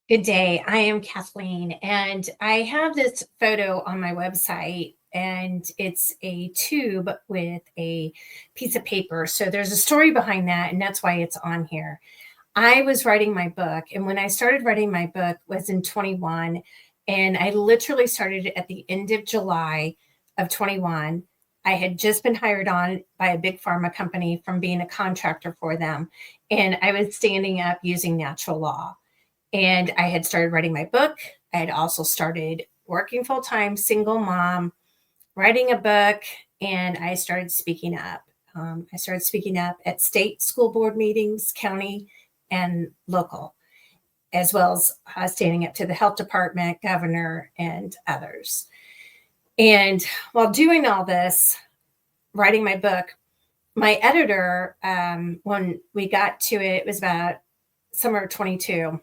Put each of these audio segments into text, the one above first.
Good day. I am Kathleen, and I have this photo on my website, and it's a tube with a piece of paper. So there's a story behind that, and that's why it's on here. I was writing my book, and when I started writing my book was in 21, and I literally started at the end of July of 21. I had just been hired on by a big pharma company from being a contractor for them, and I was standing up using natural law. And I had started writing my book. I had also started working full time, single mom, writing a book, and I started speaking up. I started speaking up at state school board meetings, county, and local, as well as standing up to the health department, governor, and others. And while doing all this, writing my book, my editor, when we got to it, it was about summer of 22.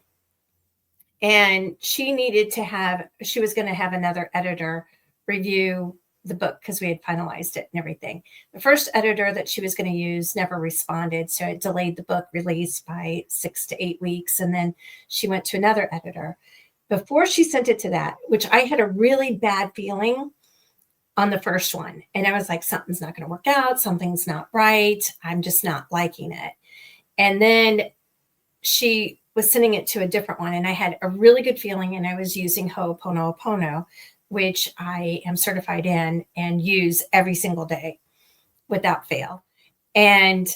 And she was going to have another editor review the book because we had finalized it and everything. The first editor that she was going to use never responded. So it delayed the book release by 6 to 8 weeks. And then she went to another editor. Before she sent it to that, which I had a really bad feeling on the first one. And I was like, something's not going to work out. Something's not right. I'm just not liking it. And then she was sending it to a different one, and I had a really good feeling, and I was using oponopono, which I am certified in and use every single day without fail. And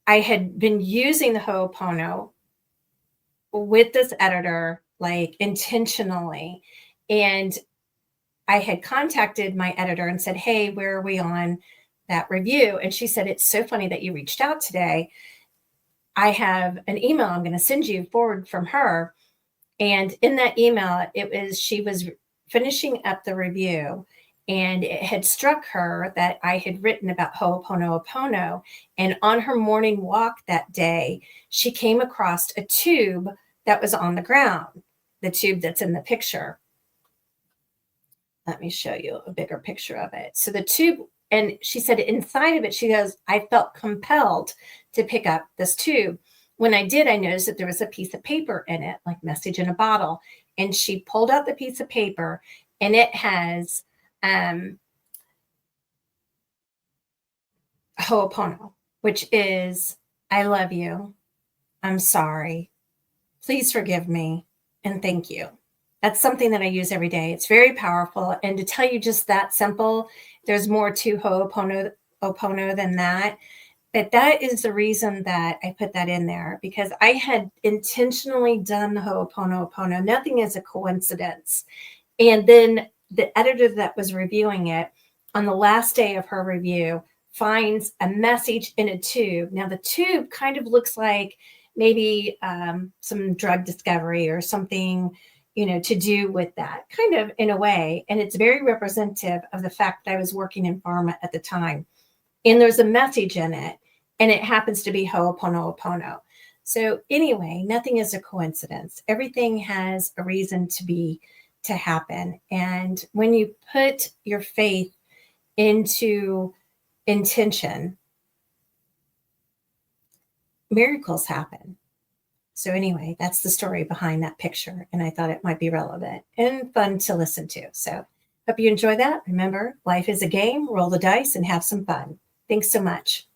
I had been using the Ho'opono with this editor, like intentionally. And I had contacted my editor and said, hey, where are we on that review? And she said, it's so funny that you reached out today. I have an email I'm going to send you forward from her. And in that email, she was finishing up the review, and it had struck her that I had written about Ho'oponopono. And on her morning walk that day, she came across a tube that was on the ground, the tube that's in the picture. Let me show you a bigger picture of it. So the tube, and she said inside of it, she goes, I felt compelled to pick up this tube. When I did, I noticed that there was a piece of paper in it, like message in a bottle. And she pulled out the piece of paper, and it has Ho'opono, which is, I love you. I'm sorry. Please forgive me. And thank you. That's something that I use every day. It's very powerful. And to tell you just that simple, there's more to Ho'opono than that. But that is the reason that I put that in there, because I had intentionally done Ho'oponopono. Nothing is a coincidence. And then the editor that was reviewing it on the last day of her review finds a message in a tube. Now, the tube kind of looks like maybe some drug discovery or something, to do with that, kind of in a way. And it's very representative of the fact that I was working in pharma at the time. And there's a message in it, and it happens to be Ho'oponopono. So anyway, nothing is a coincidence. Everything has a reason to happen. And when you put your faith into intention, miracles happen. So anyway, that's the story behind that picture. And I thought it might be relevant and fun to listen to. So hope you enjoy that. Remember, life is a game. Roll the dice and have some fun. Thanks so much.